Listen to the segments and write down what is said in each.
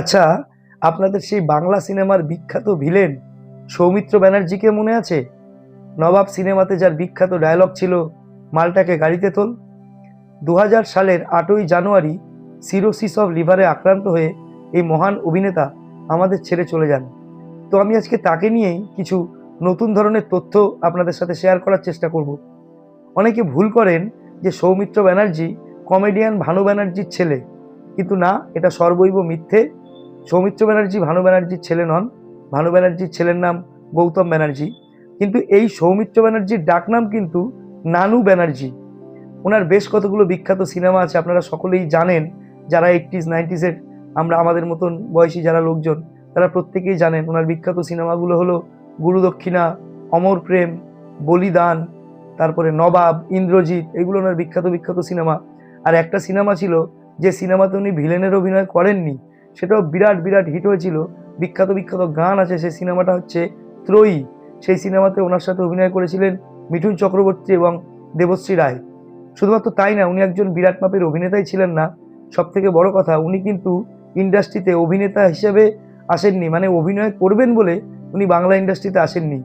আচ্ছা, আপনাদের সেই বাংলা সিনেমার বিখ্যাত ভিলেন সৌমিত্র ব্যানার্জিকে মনে আছে? নবাব সিনেমাতে যার বিখ্যাত ডায়লগ ছিল, মালটাকে গাড়িতে তোল। 2000 সালের 8ই জানুয়ারি সিরোসিস অফ লিভারে আক্রান্ত হয়ে এই মহান অভিনেতা আমাদের ছেড়ে চলে যান। তো আমি আজকে তাকে নিয়েই কিছু নতুন ধরনের তথ্য আপনাদের সাথে শেয়ার করার চেষ্টা করব। অনেকে ভুল করেন যে সৌমিত্র ব্যানার্জি কমেডিয়ান ভানু ব্যানার্জির ছেলে, কিন্তু না, এটা সর্বৈব মিথ্যে। সৌমিত্র ব্যানার্জি ভানু ব্যানার্জির ছেলে নন। ভানু ব্যানার্জির ছেলের নাম গৌতম ব্যানার্জি, কিন্তু এই সৌমিত্র ব্যানার্জির ডাকনাম কিন্তু নানু ব্যানার্জি। ওনার বেশ কতগুলো বিখ্যাত সিনেমা আছে, আপনারা সকলেই জানেন। যারা 80s 90s-এর আমরা আমাদের মতন বয়সী যারা লোকজন, তারা প্রত্যেকেই জানেন ওনার বিখ্যাত সিনেমাগুলো হলো গুরুদক্ষিণা, অমর প্রেম, বলিদান, তারপরে নবাব, ইন্দ্রজিৎ, এগুলো ওনার বিখ্যাত বিখ্যাত সিনেমা। আর একটা সিনেমা ছিল যে সিনেমাতে উনি ভিলেনের অভিনয় করেননি, সেটাও বিরাট বিরাট হিট হয়েছিল। বিখ্যাত বিখ্যাত গান আছে সেই সিনেমাটা হচ্ছে ত্রয়ী। সেই সিনেমাতে ওনার সাথে অভিনয় করেছিলেন মিঠুন চক্রবর্তী এবং দেবশ্রী রায়। শুধুমাত্র তাই না, উনি একজন বিরাট মাপের অভিনেতাই ছিলেন না, সব থেকে বড় কথা উনি কিন্তু ইন্ডাস্ট্রিতে অভিনেতা হিসেবে আসেননি, মানে অভিনয় করবেন বলে উনি বাংলা ইন্ডাস্ট্রিতে আসেননি।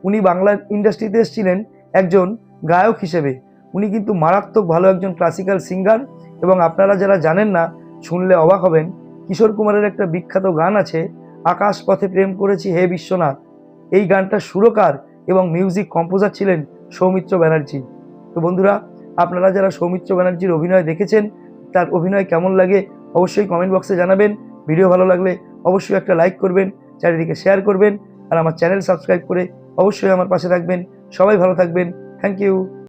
উনি বাংলা ইন্ডাস্ট্রিতে এসেছিলেন একজন গায়ক হিসেবে। উনি কিন্তু মারাত্মক ভালো একজন ক্লাসিক্যাল সিঙ্গার। এবং আপনারা যারা জানেন না, শুনলে অবাক হবেন, কিশোর কুমারের একটা বিখ্যাত গান আছে, আকাশ পথে প্রেম করেছি হে বিশ্বনাথ। এই গানটার সুরকার এবং মিউজিক কম্পোজার ছিলেন সৌমিত্র ব্যানার্জি। তো বন্ধুরা, আপনারা যারা সৌমিত্র ব্যানার্জির অভিনয় দেখেছেন, তার অভিনয় কেমন লাগে অবশ্যই কমেন্ট বক্সে জানাবেন। ভিডিও ভালো লাগলে অবশ্যই একটা লাইক করবেন, চারিদিকে শেয়ার করবেন, আর আমার চ্যানেল সাবস্ক্রাইব করে অবশ্যই আমার পাশে থাকবেন। সবাই ভালো থাকবেন। Thank you.